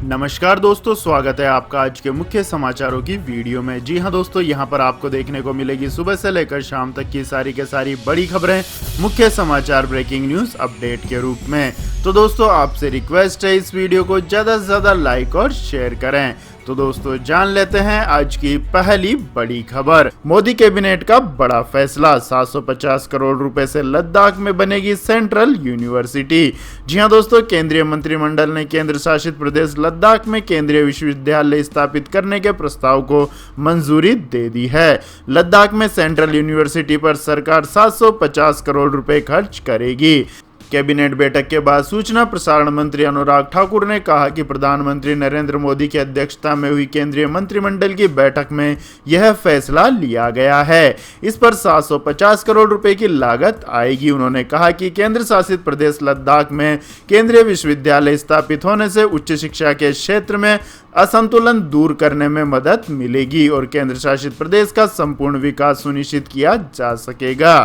नमस्कार दोस्तों, स्वागत है आपका आज के मुख्य समाचारों की वीडियो में। जी हां दोस्तों, यहां पर आपको देखने को मिलेगी सुबह से लेकर शाम तक की सारी के सारी बड़ी खबरें मुख्य समाचार ब्रेकिंग न्यूज अपडेट के रूप में। तो दोस्तों, आपसे रिक्वेस्ट है इस वीडियो को ज़्यादा से ज़्यादा लाइक और शेयर करें। तो दोस्तों, जान लेते हैं आज की पहली बड़ी खबर। मोदी कैबिनेट का बड़ा फैसला, 750 करोड़ रुपए से लद्दाख में बनेगी सेंट्रल यूनिवर्सिटी। जी हां दोस्तों, केंद्रीय मंत्रिमंडल ने केंद्र शासित प्रदेश लद्दाख में केंद्रीय विश्वविद्यालय स्थापित करने के प्रस्ताव को मंजूरी दे दी है। लद्दाख में सेंट्रल यूनिवर्सिटी पर सरकार 750 करोड़ रुपए खर्च करेगी। कैबिनेट बैठक के बाद सूचना प्रसारण मंत्री अनुराग ठाकुर ने कहा कि प्रधानमंत्री नरेंद्र मोदी की अध्यक्षता में हुई केंद्रीय मंत्रिमंडल की बैठक में यह फैसला लिया गया है। इस पर 750 करोड़ रुपए की लागत आएगी। उन्होंने कहा कि केंद्र शासित प्रदेश लद्दाख में केंद्रीय विश्वविद्यालय स्थापित होने से उच्च शिक्षा के क्षेत्र में असंतुलन दूर करने में मदद मिलेगी और केंद्र शासित प्रदेश का संपूर्ण विकास सुनिश्चित किया जा सकेगा।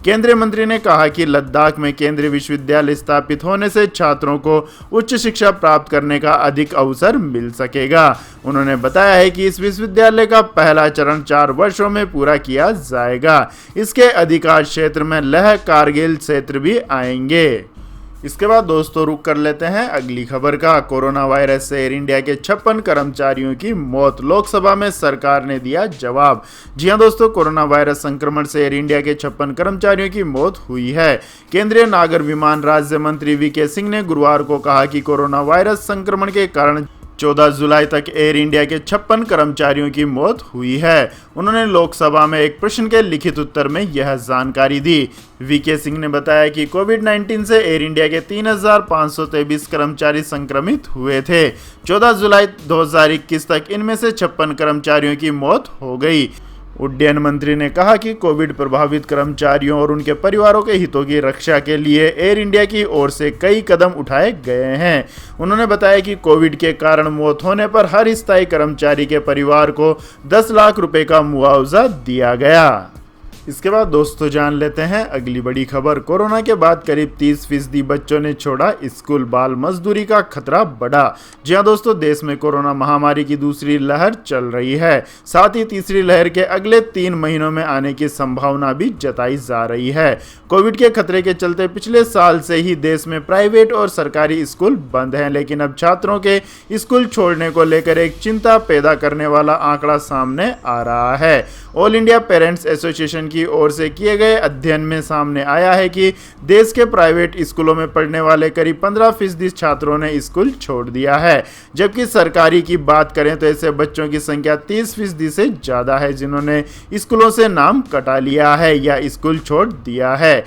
केंद्रीय मंत्री ने कहा कि लद्दाख में केंद्रीय विश्वविद्यालय स्थापित होने से छात्रों को उच्च शिक्षा प्राप्त करने का अधिक अवसर मिल सकेगा। उन्होंने बताया है कि इस विश्वविद्यालय का पहला चरण 4 वर्षों में पूरा किया जाएगा। इसके अधिकार क्षेत्र में लेह कारगिल क्षेत्र भी आएंगे। इसके बाद दोस्तों, रुक कर लेते हैं अगली खबर का। कोरोना वायरस से एयर इंडिया के 56 कर्मचारियों की मौत, लोकसभा में सरकार ने दिया जवाब। जी हां दोस्तों, कोरोना वायरस संक्रमण से एयर इंडिया के 56 कर्मचारियों की मौत हुई है। केंद्रीय नागर विमान राज्य मंत्री वीके सिंह ने गुरुवार को कहा कि कोरोना वायरस संक्रमण के कारण 14 जुलाई तक एयर इंडिया के 56 कर्मचारियों की मौत हुई है। उन्होंने लोकसभा में एक प्रश्न के लिखित उत्तर में यह जानकारी दी। वीके सिंह ने बताया कि कोविड-19 से एयर इंडिया के 3523 कर्मचारी संक्रमित हुए थे। 14 जुलाई 2021 तक इनमें से 56 कर्मचारियों की मौत हो गई। उड्डयन मंत्री ने कहा कि कोविड प्रभावित कर्मचारियों और उनके परिवारों के हितों की रक्षा के लिए एयर इंडिया की ओर से कई कदम उठाए गए हैं। उन्होंने बताया कि कोविड के कारण मौत होने पर हर स्थायी कर्मचारी के परिवार को 10 लाख रुपए का मुआवजा दिया गया। इसके बाद दोस्तों, जान लेते हैं अगली बड़ी खबर। कोरोना के बाद करीब 30% बच्चों ने छोड़ा स्कूल, बाल मजदूरी का खतरा बढ़ा। जी हां दोस्तों, देश में कोरोना महामारी की दूसरी लहर चल रही है। साथ ही तीसरी लहर के अगले 3 महीनों में आने की संभावना भी जताई जा रही है। कोविड के खतरे के चलते पिछले साल से ही देश में प्राइवेट और सरकारी स्कूल बंद हैं, लेकिन अब छात्रों के स्कूल छोड़ने को लेकर एक चिंता पैदा करने वाला आंकड़ा सामने आ रहा है। ऑल इंडिया पेरेंट्स एसोसिएशन की ओर से किए गए अध्ययन में सामने आया है कि देश के प्राइवेट स्कूलों में पढ़ने वाले करीब 15% छात्रों ने स्कूल छोड़ दिया है, जबकि सरकारी की बात करें तो ऐसे बच्चों की संख्या 30% से ज्यादा है जिन्होंने स्कूलों से नाम कटा लिया है या स्कूल छोड़ दिया है।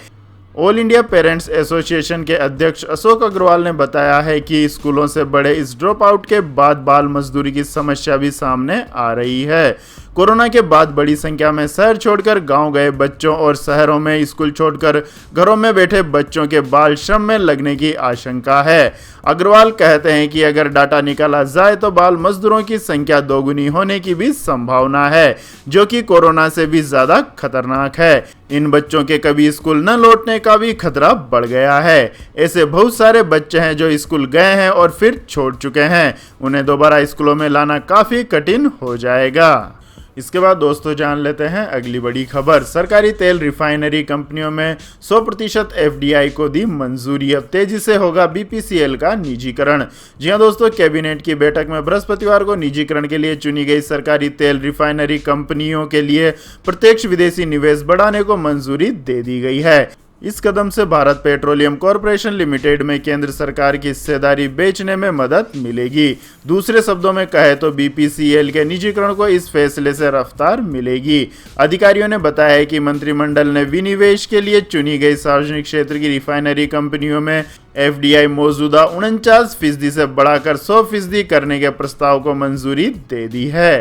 ऑल इंडिया पेरेंट्स एसोसिएशन के अध्यक्ष अशोक अग्रवाल ने बताया है कि स्कूलों से बड़े इस ड्रॉप आउट के बाद बाल मजदूरी की समस्या भी सामने आ रही है। कोरोना के बाद बड़ी संख्या में शहर छोड़कर गांव गए बच्चों और शहरों में स्कूल छोड़कर घरों में बैठे बच्चों के बाल श्रम में लगने की आशंका है। अग्रवाल कहते हैं कि अगर डाटा निकाला जाए तो बाल मजदूरों की संख्या दोगुनी होने की भी संभावना है, जो कि कोरोना से भी ज्यादा खतरनाक है। इन बच्चों के कभी स्कूल न लौटने का भी खतरा बढ़ गया है। ऐसे बहुत सारे बच्चे हैं जो स्कूल गए हैं और फिर छोड़ चुके हैं। उन्हें दोबारा स्कूलों में लाना काफी कठिन हो जाएगा। इसके बाद दोस्तों, जान लेते हैं अगली बड़ी खबर। सरकारी तेल रिफाइनरी कंपनियों में 100% एफडीआई को दी मंजूरी। अब तेजी से होगा बीपीसीएल का निजीकरण। जी हां दोस्तों, कैबिनेट की बैठक में बृहस्पतिवार को निजीकरण के लिए चुनी गई सरकारी तेल रिफाइनरी कंपनियों के लिए प्रत्यक्ष विदेशी निवेश बढ़ाने को मंजूरी दे दी गई है। इस कदम से भारत पेट्रोलियम कॉरपोरेशन लिमिटेड में केंद्र सरकार की हिस्सेदारी बेचने में मदद मिलेगी। दूसरे शब्दों में कहे तो बीपीसीएल के निजीकरण को इस फैसले से रफ्तार मिलेगी। अधिकारियों ने बताया कि मंत्रिमंडल ने विनिवेश के लिए चुनी गई सार्वजनिक क्षेत्र की रिफाइनरी कंपनियों में एफडीआई मौजूदा 49% से बढ़ाकर 100% करने के प्रस्ताव को मंजूरी दे दी है।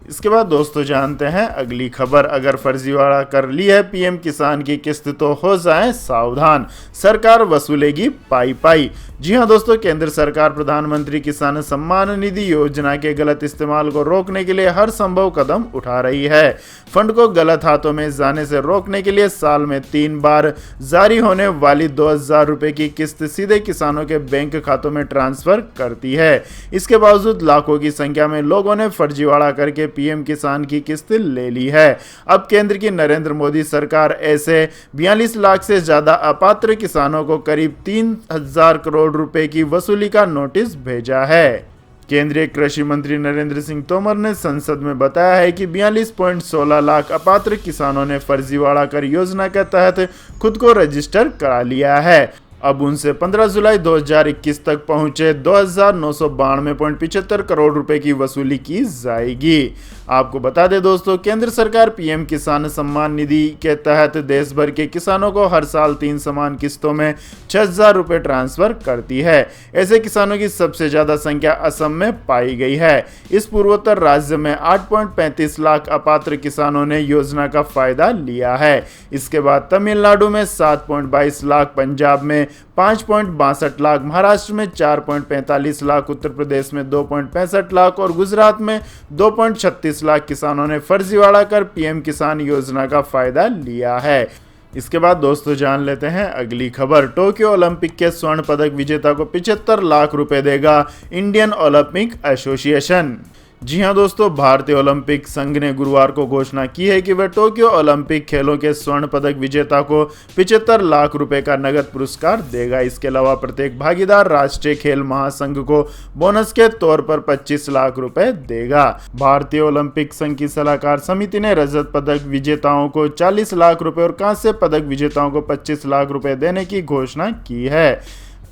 इसके बाद दोस्तों जानते हैं अगली खबर। अगर फर्जीवाड़ा कर ली है पीएम किसान की किस्त तो हो जाएं सावधान, सरकार वसूलेगी पाई पाई। जी हां दोस्तों, केंद्र सरकार प्रधानमंत्री किसान सम्मान निधि योजना के गलत इस्तेमाल को रोकने के लिए हर संभव कदम उठा रही है। फंड को गलत हाथों में जाने से रोकने के लिए साल में 3 बार जारी होने वाली 2000 रुपए की किस्त सीधे किसानों के बैंक खातों में ट्रांसफर करती है। इसके बावजूद लाखों की संख्या में लोगों ने फर्जीवाड़ा करके पीएम किसान की किस्त ले ली है। अब केंद्र की नरेंद्र मोदी सरकार ऐसे 42 लाख से ज्यादा अपात्र किसानों को करीब 3000 करोड़ रुपए की वसूली का नोटिस भेजा है। केंद्रीय कृषि मंत्री नरेंद्र सिंह तोमर ने संसद में बताया है कि 42.16 लाख अपात्र किसानों ने फर्जीवाड़ा कर योजना के तहत खुद को रजिस्टर करा लिया है। अब उनसे 15 जुलाई 2021 तक पहुंचे 2992.75 करोड़ रुपए की वसूली की जाएगी। आपको बता दें दोस्तों, केंद्र सरकार पीएम किसान सम्मान निधि के तहत देश भर के किसानों को हर साल 3 समान किस्तों में 6000 रुपए ट्रांसफर करती है। ऐसे किसानों की सबसे ज्यादा संख्या असम में पाई गई है। इस पूर्वोत्तर राज्य में 8.35 लाख अपात्र किसानों ने योजना का फायदा लिया है। इसके बाद तमिलनाडु में 7.22 लाख, पंजाब में 5.62 लाख, महाराष्ट्र में 4.45 लाख, उत्तर प्रदेश में 2.65 लाख और गुजरात में 2.36 लाख किसानों ने फर्जीवाड़ा कर पीएम किसान योजना का फायदा लिया है। इसके बाद दोस्तों जान लेते हैं अगली खबर। टोक्यो ओलंपिक के स्वर्ण पदक विजेता को 75 लाख रुपए देगा इंडियन ओलंपिक एसोसिएशन। जी हां दोस्तों, भारतीय ओलंपिक संघ ने गुरुवार को घोषणा की है कि वह टोक्यो ओलंपिक खेलों के स्वर्ण पदक विजेता को 75 लाख रुपए का नगद पुरस्कार देगा। इसके अलावा प्रत्येक भागीदार राष्ट्रीय खेल महासंघ को बोनस के तौर पर 25 लाख रुपए देगा। भारतीय ओलंपिक संघ की सलाहकार समिति ने रजत पदक विजेताओं को 40 लाख रुपए और कांस्य पदक विजेताओं को 25 लाख रुपए देने की घोषणा की है।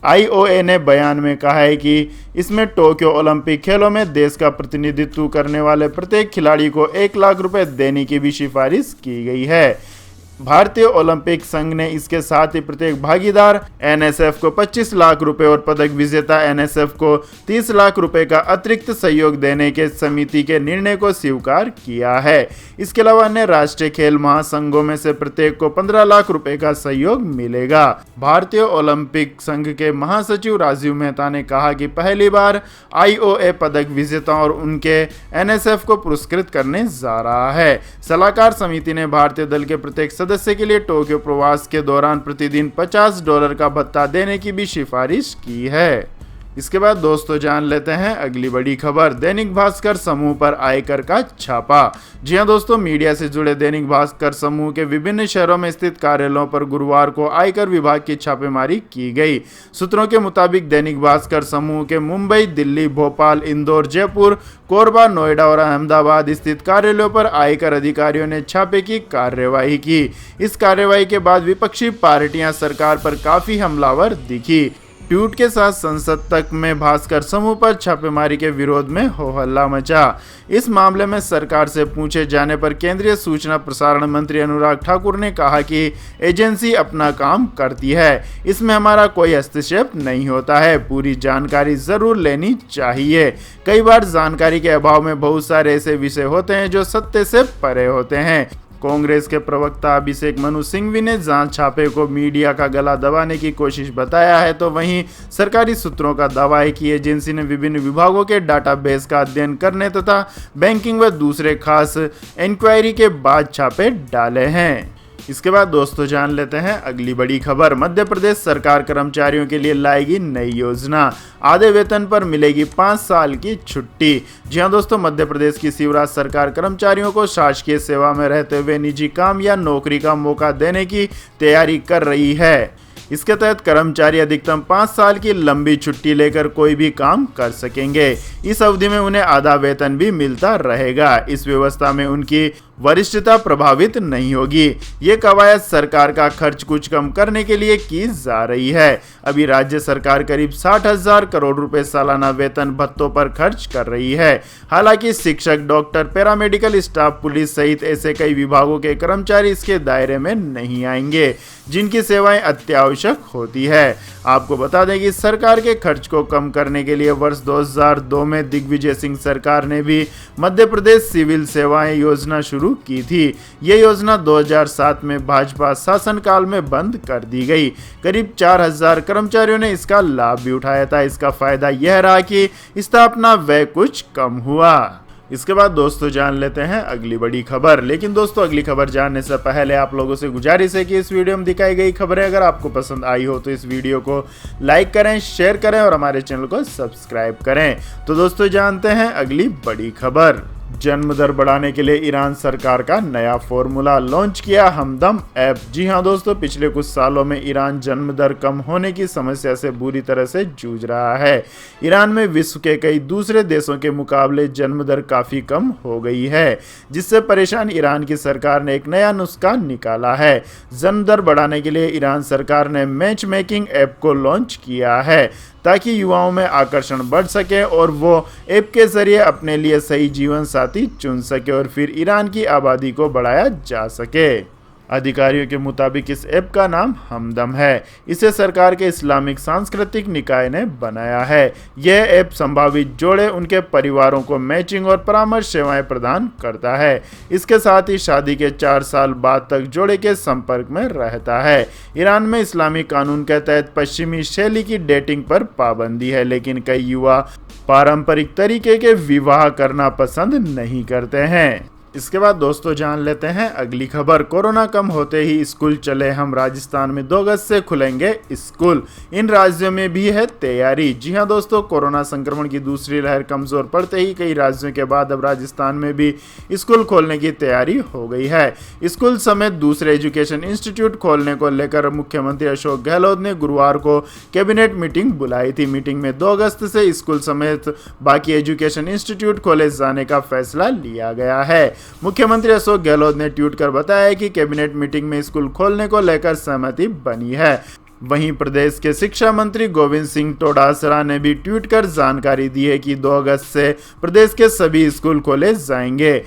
आईओए ने बयान में कहा है कि इसमें टोक्यो ओलंपिक खेलों में देश का प्रतिनिधित्व करने वाले प्रत्येक खिलाड़ी को 1 लाख रुपए देने की भी सिफारिश की गई है। भारतीय ओलंपिक संघ ने इसके साथ ही प्रत्येक भागीदार एनएसएफ को 25 लाख रुपए और पदक विजेता एनएसएफ को 30 लाख रुपए का अतिरिक्त सहयोग देने के समिति के निर्णय को स्वीकार किया है। इसके अलावा अन्य राष्ट्रीय खेल महासंघों में से प्रत्येक को 15 लाख रुपए का सहयोग मिलेगा। भारतीय ओलंपिक संघ के महासचिव राजीव मेहता ने कहा कि पहली बार आईओए पदक विजेताओं और उनके एनएसएफ को पुरस्कृत करने जा रहा है। सलाहकार समिति ने भारतीय दल के प्रत्येक सदस्य के लिए टोक्यो प्रवास के दौरान प्रतिदिन $50 का भत्ता देने की भी सिफारिश की है। इसके बाद दोस्तों जान लेते हैं अगली बड़ी खबर। दैनिक भास्कर समूह पर आयकर का छापा। जी हां दोस्तों, मीडिया से जुड़े दैनिक भास्कर समूह के विभिन्न शहरों में स्थित कार्यालयों पर गुरुवार को आयकर विभाग की छापेमारी की गई। सूत्रों के मुताबिक दैनिक भास्कर समूह के मुंबई, दिल्ली, भोपाल, इंदौर, जयपुर, कोरबा, नोएडा और अहमदाबाद स्थित कार्यालयों पर आयकर अधिकारियों ने छापे की कार्यवाही की। इस कार्यवाही के बाद विपक्षी पार्टियां सरकार पर काफी हमलावर दिखी। ट्वीट के साथ संसद तक में भास्कर समूह पर छापेमारी के विरोध में हो हल्ला मचा। इस मामले में सरकार से पूछे जाने पर केंद्रीय सूचना प्रसारण मंत्री अनुराग ठाकुर ने कहा कि एजेंसी अपना काम करती है, इसमें हमारा कोई हस्तक्षेप नहीं होता है, पूरी जानकारी जरूर लेनी चाहिए। कई बार जानकारी के अभाव में बहुत सारे ऐसे विषय होते हैं जो सत्य से परे होते हैं। कांग्रेस के प्रवक्ता अभिषेक मनु सिंघवी ने जांच छापे को मीडिया का गला दबाने की कोशिश बताया है, तो वहीं सरकारी सूत्रों का दावा है कि एजेंसी ने विभिन्न विभागों के डाटाबेस का अध्ययन करने तथा बैंकिंग व दूसरे खास इंक्वायरी के बाद छापे डाले हैं। इसके बाद दोस्तों जान लेते हैं अगली बड़ी खबर। मध्य प्रदेश सरकार कर्मचारियों के लिए लाएगी नई योजना, आधे वेतन पर मिलेगी 5 साल की छुट्टी। जी हां दोस्तों, मध्य प्रदेश की शिवराज सरकार कर्मचारियों को शासकीय सेवा में रहते हुए निजी काम या नौकरी का मौका देने की तैयारी कर रही है। इसके तहत कर्मचारी अधिकतम 5 साल की लंबी छुट्टी लेकर कोई भी काम कर सकेंगे। इस अवधि में उन्हें आधा वेतन भी मिलता रहेगा। इस व्यवस्था में उनकी वरिष्ठता प्रभावित नहीं होगी। ये कवायद सरकार का खर्च कुछ कम करने के लिए की जा रही है। अभी राज्य सरकार करीब 60,000 करोड़ रुपए सालाना वेतन भत्तों पर खर्च कर रही है। हालांकि शिक्षक, डॉक्टर, पैरामेडिकल स्टाफ, पुलिस सहित ऐसे कई विभागों के कर्मचारी इसके दायरे में नहीं आएंगे जिनकी सेवाएं अत्यावश्यक होती है। आपको बता दें कि सरकार के खर्च को कम करने के लिए वर्ष 2002 में दिग्विजय सिंह सरकार ने भी मध्य प्रदेश सिविल सेवाएं योजना शुरू की थी। ये योजना 2007 में भाजपा शासनकाल में बंद कर दी गई। करीब 4,000 कर्मचारियों ने इसका लाभ भी उठाया था। इसका फायदा यह रहा कि स्थापना व्यय कुछ कम हुआ। इसके बाद दोस्तों जान लेते हैं अगली बड़ी खबर। लेकिन दोस्तों अगली खबर जानने से पहले आप लोगों से गुजारिश है कि इस वीडियो में दिखाई गई खबरें अगर आपको पसंद आई हो तो इस वीडियो को लाइक करें, शेयर करें और हमारे चैनल को सब्सक्राइब करें। तो दोस्तों जानते हैं अगली बड़ी खबर। जन्म दर बढ़ाने के लिए ईरान सरकार का नया फॉर्मूला लॉन्च किया हमदम ऐप। जी हां दोस्तों, पिछले कुछ सालों में ईरान जन्म दर कम होने की समस्या से बुरी तरह से जूझ रहा है। ईरान में विश्व के कई दूसरे देशों के मुकाबले जन्म दर काफी कम हो गई है, जिससे परेशान ईरान की सरकार ने एक नया नुस्खा निकाला है। जन्म दर बढ़ाने के लिए ईरान सरकार ने मैच मेकिंग ऐप को लॉन्च किया है ताकि युवाओं में आकर्षण बढ़ सके और वो ऐप के जरिए अपने लिए सही जीवन साथी चुन सके और फिर ईरान की आबादी को बढ़ाया जा सके। अधिकारियों के मुताबिक इस ऐप का नाम हमदम है। इसे सरकार के इस्लामिक सांस्कृतिक निकाय ने बनाया है। यह ऐप संभावित जोड़े, उनके परिवारों को मैचिंग और परामर्श सेवाएं प्रदान करता है। इसके साथ ही शादी के 4 साल बाद तक जोड़े के संपर्क में रहता है। ईरान में इस्लामिक कानून के तहत पश्चिमी शैली की डेटिंग पर पाबंदी है, लेकिन कई युवा पारंपरिक तरीके के विवाह करना पसंद नहीं करते हैं। इसके बाद दोस्तों जान लेते हैं अगली खबर। कोरोना कम होते ही स्कूल चले हम। राजस्थान में 2 अगस्त से खुलेंगे स्कूल। इन राज्यों में भी है तैयारी। जी हां दोस्तों, कोरोना संक्रमण की दूसरी लहर कमजोर पड़ते ही कई राज्यों के बाद अब राजस्थान में भी स्कूल खोलने की तैयारी हो गई है। स्कूल समेत दूसरे एजुकेशन इंस्टीट्यूट खोलने को लेकर मुख्यमंत्री अशोक गहलोत ने गुरुवार को कैबिनेट मीटिंग बुलाई थी। मीटिंग में 2 अगस्त से स्कूल समेत बाकी एजुकेशन इंस्टीट्यूट खोले जाने का फैसला लिया गया है। मुख्यमंत्री अशोक गहलोत ने ट्वीट कर बताया कि कैबिनेट मीटिंग में स्कूल खोलने को लेकर सहमति बनी है। वहीं प्रदेश के शिक्षा मंत्री गोविंद सिंह डोटासरा ने भी ट्वीट कर जानकारी दी है कि 2 अगस्त से प्रदेश के सभी स्कूल खोले जाएंगे।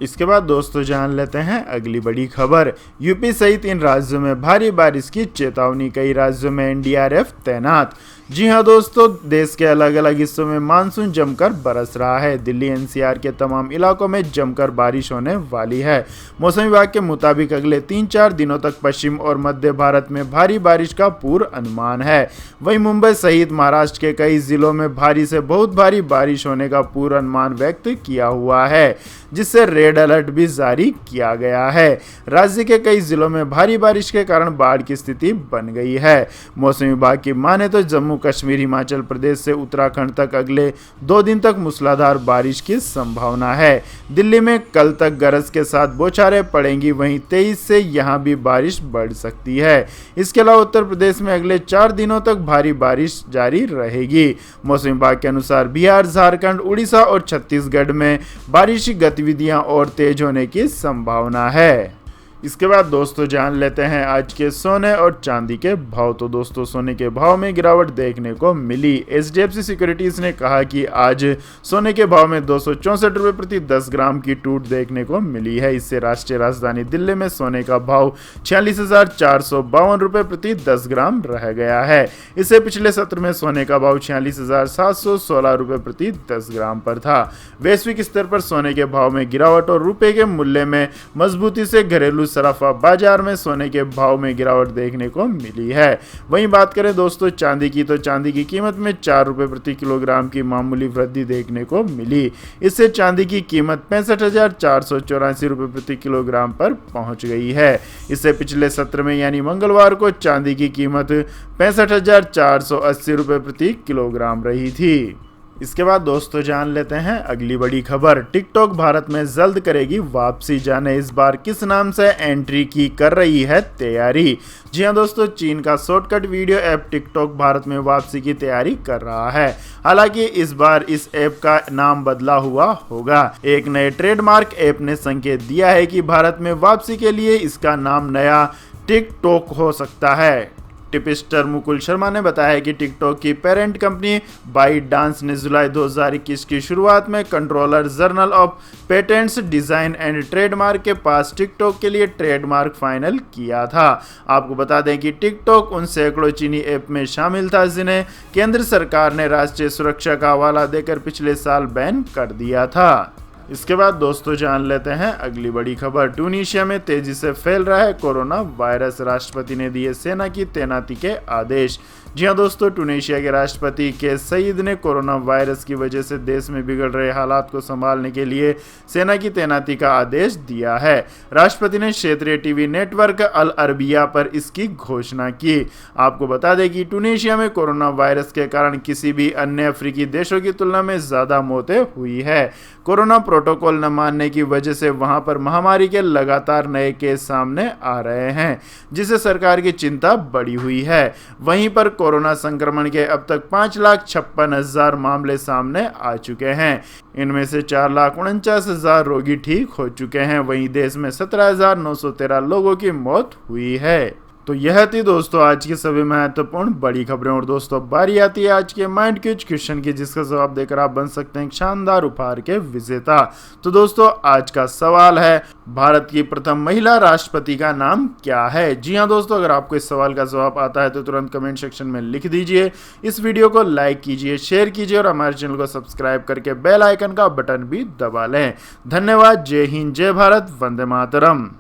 इसके बाद दोस्तों जान लेते हैं अगली बड़ी खबर। यूपी सहित इन राज्यों में भारी बारिश की चेतावनी। कई राज्यों में एनडीआरएफ तैनात। जी हां दोस्तों, देश के अलग अलग हिस्सों में मानसून जमकर बरस रहा है। दिल्ली एनसीआर के तमाम इलाकों में जमकर बारिश होने वाली है। मौसम विभाग के मुताबिक अगले 3-4 दिनों तक पश्चिम और मध्य भारत में भारी बारिश का पूर्व अनुमान है। वहीं मुंबई सहित महाराष्ट्र के कई जिलों में भारी से बहुत भारी बारिश होने का पूर्व अनुमान व्यक्त किया हुआ है, जिससे रेड अलर्ट भी जारी किया गया है। राज्य के कई जिलों में भारी बारिश के कारण बाढ़ की स्थिति बन गई है। मौसम विभाग की माने तो जम्मू कश्मीर, हिमाचल प्रदेश से उत्तराखंड तक अगले 2 दिन तक मूसलाधार बारिश की संभावना है। दिल्ली में कल तक गरज के साथ बौछारें पड़ेंगी। वहीं 23 से यहां भी बारिश बढ़ सकती है। इसके अलावा उत्तर प्रदेश में अगले 4 दिनों तक भारी बारिश जारी रहेगी। मौसम विभाग के अनुसार बिहार, झारखंड, उड़ीसा और छत्तीसगढ़ में बारिश गतिविधियां और तेज होने की संभावना है। इसके बाद दोस्तों जान लेते हैं आज के सोने और चांदी के भाव। तो दोस्तों सोने के भाव में गिरावट देखने को मिली। एचडीएफसी सिक्योरिटीज ने कहा कि आज सोने के भाव में 264 रुपये प्रति 10 ग्राम की टूट देखने को मिली है। इससे राष्ट्रीय राजधानी दिल्ली में सोने का भाव 46,452 रुपये प्रति 10 ग्राम रह गया है। इससे पिछले सत्र में सोने का भाव 46,716 रुपये प्रति 10 ग्राम पर था। वैश्विक स्तर पर सोने के भाव में गिरावट और रुपए के मूल्य में मजबूती से घरेलू सराफा बाजार में सोने के भाव में गिरावट देखने को मिली है। वहीं बात करें दोस्तों चांदी की, तो चांदी की कीमत में 4 रुपये प्रति किलोग्राम की मामूली वृद्धि देखने को मिली। इससे चांदी की कीमत 65,484 रुपये प्रति किलोग्राम पर पहुंच गई है। इससे पिछले सत्र में यानी मंगलवार को चांदी की कीमत 65,480 रुपये प्रति किलोग्राम रही थी। इसके बाद दोस्तों जान लेते हैं अगली बड़ी खबर। टिकटॉक भारत में जल्द करेगी वापसी, जाने इस बार किस नाम से एंट्री की कर रही है तैयारी। जी हां दोस्तों, चीन का shortcut video app TikTok Bharat में वापसी की तैयारी कर रहा है। हालांकि इस बार इस ऐप का नाम बदला हुआ होगा। एक नए ट्रेडमार्क ऐप ने संकेत दिया है कि भारत में वापसी के लिए इसका नाम नया टिकटॉक हो सकता है। टिपिस्टर मुकुल शर्मा ने बताया कि टिकटॉक की पेरेंट कंपनी बाइट डांस ने जुलाई 2021 की शुरुआत में controller general of patents design and trademark के पास टिकटॉक के लिए ट्रेडमार्क फाइनल किया था। आपको बता दें कि टिकटॉक उन सैकड़ों चीनी ऐप में शामिल था जिन्हें केंद्र सरकार ने राष्ट्रीय सुरक्षा का हवाला देकर पिछले साल बैन कर दिया था। इसके बाद दोस्तों जान लेते हैं अगली बड़ी खबर। ट्यूनीशिया में तेजी से फैल रहा है कोरोना वायरस, राष्ट्रपति ने दिए सेना की तैनाती के आदेश। जी हां दोस्तों, ट्यूनीशिया के राष्ट्रपति के सईद ने कोरोना वायरस की वजह से देश में बिगड़ रहे हालात को संभालने के लिए सेना की तैनाती का आदेश दिया है। राष्ट्रपति ने क्षेत्रीय टीवी नेटवर्क अल अरबिया पर इसकी घोषणा की। आपको बता दें कि ट्यूनीशिया में कोरोना वायरस के कारण किसी भी अन्य अफ्रीकी देशों की तुलना में ज्यादा मौतें हुई है। कोरोना प्रोटोकॉल न मानने की वजह से वहां पर महामारी के लगातार नए केस सामने आ रहे हैं, जिससे सरकार की चिंता बढ़ी हुई है। वहीं पर कोरोना संक्रमण के अब तक 5,56,000 मामले सामने आ चुके हैं। इनमें से 4,49,000 रोगी ठीक हो चुके हैं। वहीं देश में 17,913 लोगों की मौत हुई है। तो यह थी दोस्तों आज की सभी महत्वपूर्ण बड़ी खबरें। और दोस्तों बारी आती है आज के माइंड क्विज क्वेश्चन की, जिसका जवाब देकर आप बन सकते हैं एक शानदार उपहार के विजेता। तो दोस्तों आज का सवाल है, भारत की प्रथम महिला राष्ट्रपति का नाम क्या है। जी हां दोस्तों, अगर आपको इस सवाल का जवाब आता है तो तुरंत कमेंट सेक्शन में लिख दीजिए। इस वीडियो को लाइक कीजिए, शेयर कीजिए और हमारे चैनल को सब्सक्राइब करके बेल आइकन का बटन भी दबा लें। धन्यवाद। जय हिंद, जय भारत, वंदे मातरम।